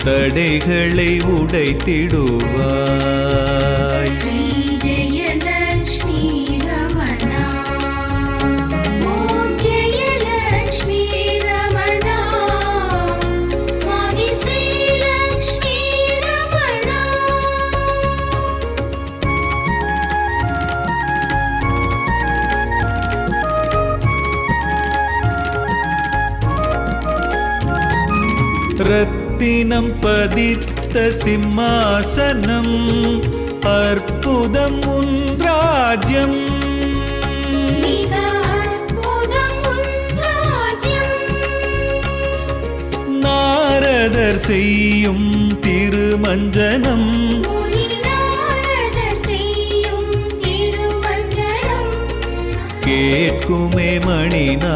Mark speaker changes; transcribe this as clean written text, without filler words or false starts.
Speaker 1: தடைகளை உடைத்திடுவாய்.
Speaker 2: ஸ்ரீ ஜெயலக்ஷ்மி ரமணா, ஓம் ஜெயலக்ஷ்மி ரமணா, சுவாமி ஸ்ரீ லக்ஷ்மி ரமணா.
Speaker 1: ரத்தினம் பதித்த சிம்மாசனம், அற்புதம் உன் ராஜ்யம்.
Speaker 2: மிக அற்புதம் உன் ராஜ்யம்.
Speaker 1: நாரதர் செய்யும் திருமஞ்சனம்,
Speaker 2: முனி நாரதர் செய்யும் திருமஞ்சனம்
Speaker 1: கேட்குமே மணினா